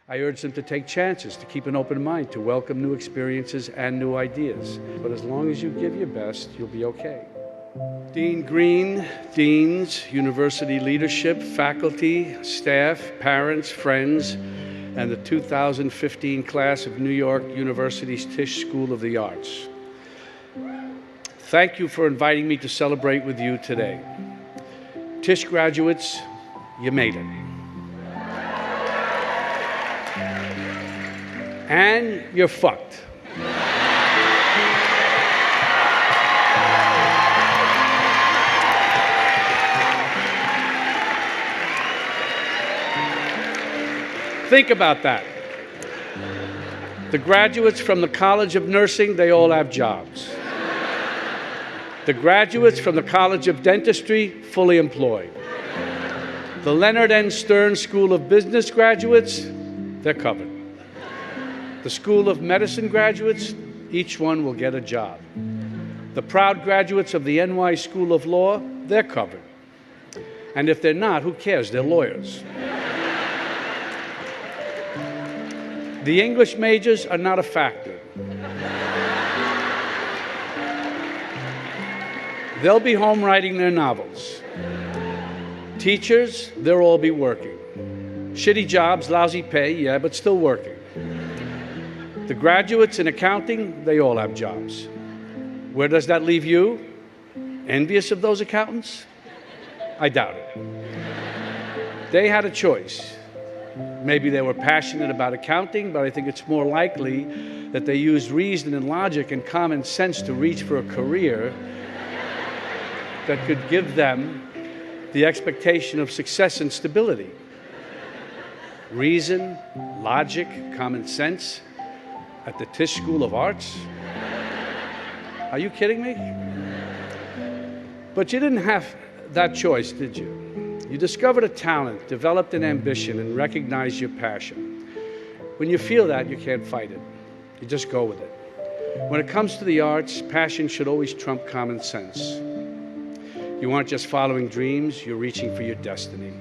I urge them to take chances, to keep an open mind, to welcome new experiences and new ideas. But as long as you give your best, you'll be okay. Dean Green, deans, university leadership, faculty, staff, parents, friends, and the 2015 class of New York University's Tisch School of the Arts. Thank you for inviting me to celebrate with you today. Tisch graduates, you made it. And you're fucked. Think about that. The graduates from the College of Nursing, they all have jobs. The graduates from the College of Dentistry, fully employed. The Leonard N. Stern School of Business graduates, they're covered. The School of Medicine graduates, each one will get a job. The proud graduates of the NY School of Law, they're covered. And if they're not, who cares? They're lawyers. The English majors are not a factor. They'll be home writing their novels. Teachers, they'll all be working. Shitty jobs, lousy pay, yeah, but still working. The graduates in accounting, they all have jobs. Where does that leave you? Envious of those accountants? I doubt it. They had a choice. Maybe they were passionate about accounting, but I think it's more likely that they used reason and logic and common sense to reach for a career that could give them the expectation of success and stability. Reason, logic, common sense at the Tisch School of Arts? Are you kidding me? But you didn't have that choice, did you? You discovered a talent, developed an ambition, and recognized your passion. When you feel that, you can't fight it. You just go with it. When it comes to the arts, passion should always trump common sense. You aren't just following dreams, you're reaching for your destiny.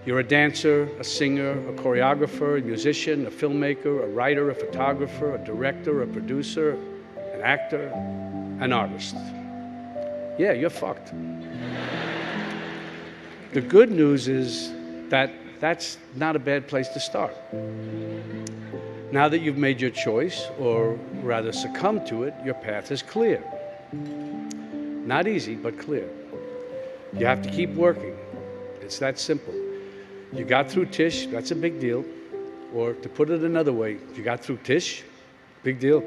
You're a dancer, a singer, a choreographer, a musician, a filmmaker, a writer, a photographer, a director, a producer, an actor, an artist. Yeah, you're fucked. The good news is that that's not a bad place to start. Now that you've made your choice, or rather succumbed to it, your path is clear. Not easy, but clear. You have to keep working. It's that simple. You got through Tisch, that's a big deal. Or to put it another way, you got through Tisch, big deal.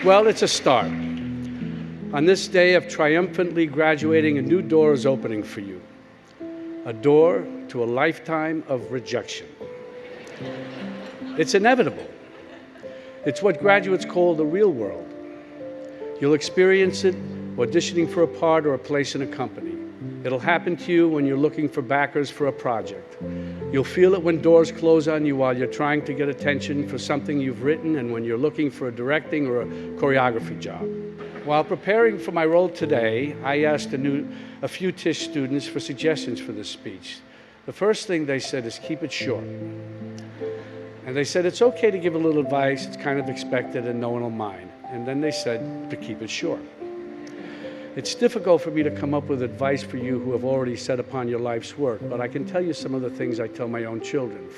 Well, it's a start. On this day of triumphantly graduating, a new door is opening for you. A door to a lifetime of rejection. It's inevitable. It's what graduates call the real world. You'll experience it auditioning for a part or a place in a company. It'll happen to you when you're looking for backers for a project. You'll feel it when doors close on you while you're trying to get attention for something you've written and when you're looking for a directing or a choreography job. While preparing for my role today, I asked a few Tisch students for suggestions for this speech. The first thing they said is keep it short. And they said it's okay to give a little advice, it's kind of expected and no one will mind. And then they said to keep it short. It's difficult for me to come up with advice for you who have already set upon your life's work, but I can tell you some of the things I tell my own children.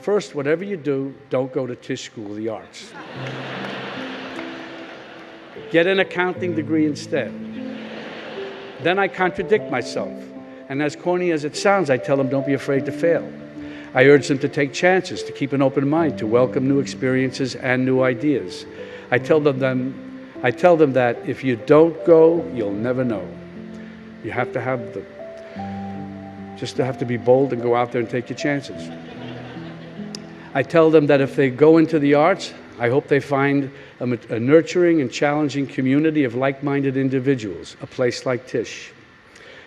First, whatever you do, don't go to Tisch School of the Arts. Get an accounting degree instead. Then I contradict myself. And as corny as it sounds, I tell them don't be afraid to fail. I urge them to take chances, to keep an open mind, to welcome new experiences and new ideas. I tell them that if you don't go, you'll never know. You have to have have to be bold and go out there and take your chances. I tell them that if they go into the arts, I hope they find a nurturing and challenging community of like-minded individuals, a place like Tisch.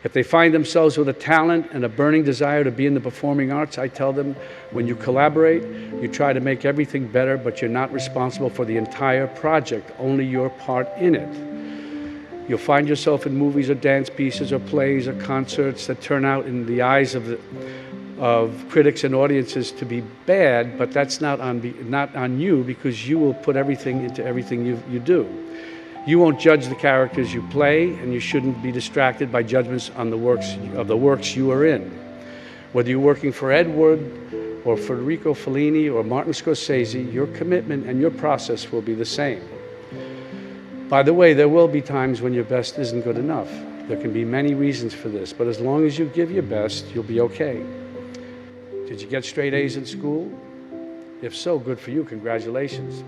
If they find themselves with a talent and a burning desire to be in the performing arts, I tell them, when you collaborate, you try to make everything better, but you're not responsible for the entire project, only your part in it. You'll find yourself in movies or dance pieces or plays or concerts that turn out in the eyes of critics and audiences to be bad, but that's not on you, because you will put everything into everything you do. You won't judge the characters you play, and you shouldn't be distracted by judgments on the works you are in. Whether you're working for Ed Wood or Federico Fellini or Martin Scorsese, your commitment and your process will be the same. By the way, there will be times when your best isn't good enough. There can be many reasons for this, but as long as you give your best, you'll be okay. Did you get straight A's in school? If so, good for you, congratulations.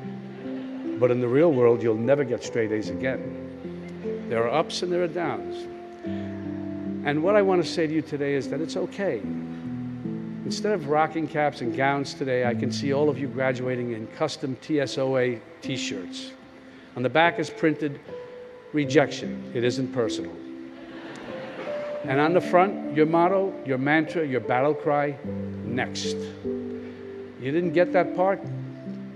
But in the real world, you'll never get straight A's again. There are ups and there are downs. And what I want to say to you today is that it's okay. Instead of rocking caps and gowns today, I can see all of you graduating in custom TSOA t-shirts. On the back is printed, "Rejection, it isn't personal." And on the front, your motto, your mantra, your battle cry, "Next." You didn't get that part?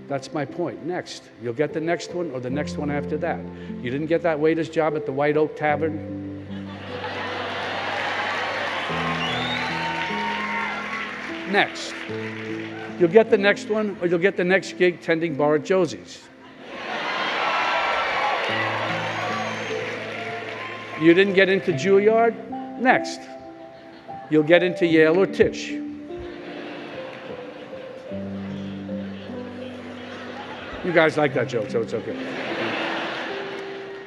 That's my point. Next. You'll get the next one or the next one after that. You didn't get that waiter's job at the White Oak Tavern? Next. You'll get the next one, or you'll get the next gig tending bar at Josie's. You didn't get into Juilliard? Next. You'll get into Yale or Tisch. You guys like that joke, so it's okay.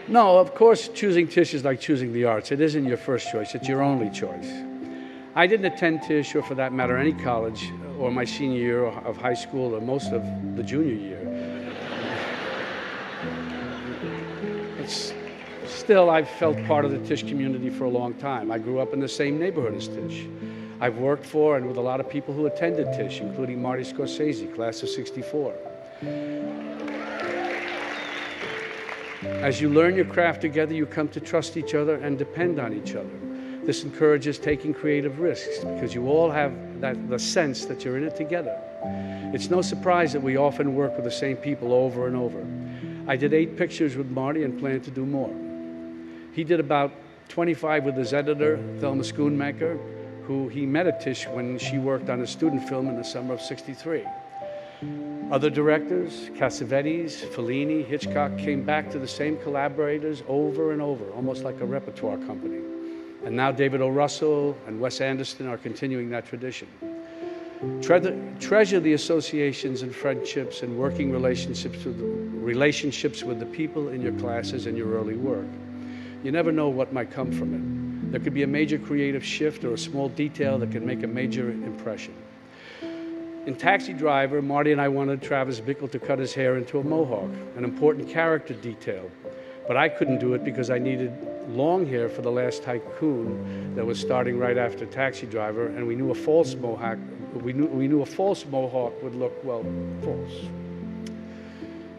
No, of course, choosing Tisch is like choosing the arts. It isn't your first choice, it's your only choice. I didn't attend Tisch, or for that matter, any college, or my senior year of high school, or most of the junior year. Still, I've felt part of the Tisch community for a long time. I grew up in the same neighborhood as Tisch. I've worked for and with a lot of people who attended Tisch, including Marty Scorsese, class of '64. As you learn your craft together, you come to trust each other and depend on each other. This encourages taking creative risks because you all have the sense that you're in it together. It's no surprise that we often work with the same people over and over. I did 8 pictures with Marty and plan to do more. He did about 25 with his editor, Thelma Schoonmaker, who he met at Tisch when she worked on a student film in the summer of '63. Other directors, Cassavetes, Fellini, Hitchcock, came back to the same collaborators over and over, almost like a repertoire company. And now David O. Russell and Wes Anderson are continuing that tradition. Treasure the associations and friendships and working relationships with the people in your classes and your early work. You never know what might come from it. There could be a major creative shift or a small detail that can make a major impression. In Taxi Driver, Marty and I wanted Travis Bickle to cut his hair into a mohawk, an important character detail. But I couldn't do it because I needed long hair for The Last Tycoon that was starting right after Taxi Driver, and we knew a false mohawk would look, well, false.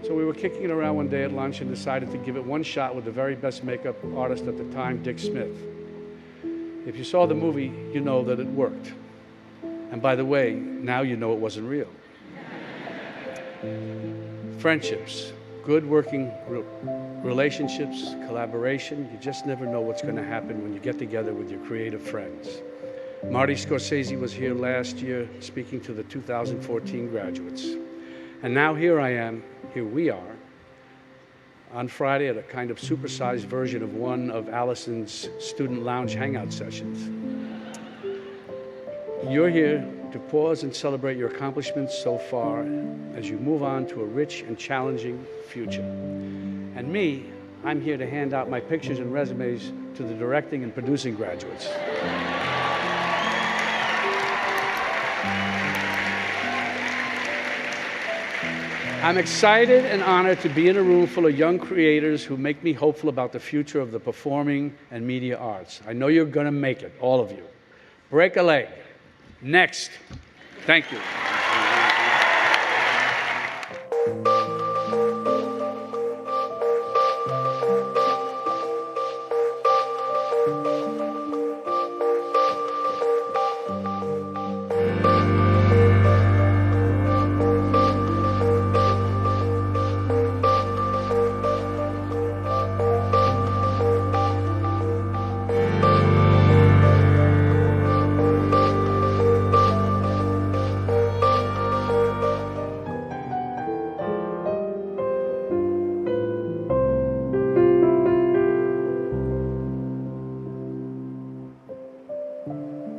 So we were kicking it around one day at lunch and decided to give it one shot with the very best makeup artist at the time, Dick Smith. If you saw the movie, you know that it worked. And by the way, now you know it wasn't real. Friendships, good working relationships, collaboration, you just never know what's going to happen when you get together with your creative friends. Marty Scorsese was here last year speaking to the 2014 graduates. And now here we are, on Friday at a kind of supersized version of one of Allison's student lounge hangout sessions. You're here to pause and celebrate your accomplishments so far as you move on to a rich and challenging future. And me, I'm here to hand out my pictures and resumes to the directing and producing graduates. I'm excited and honored to be in a room full of young creators who make me hopeful about the future of the performing and media arts. I know you're going to make it, all of you. Break a leg. Next. Thank you.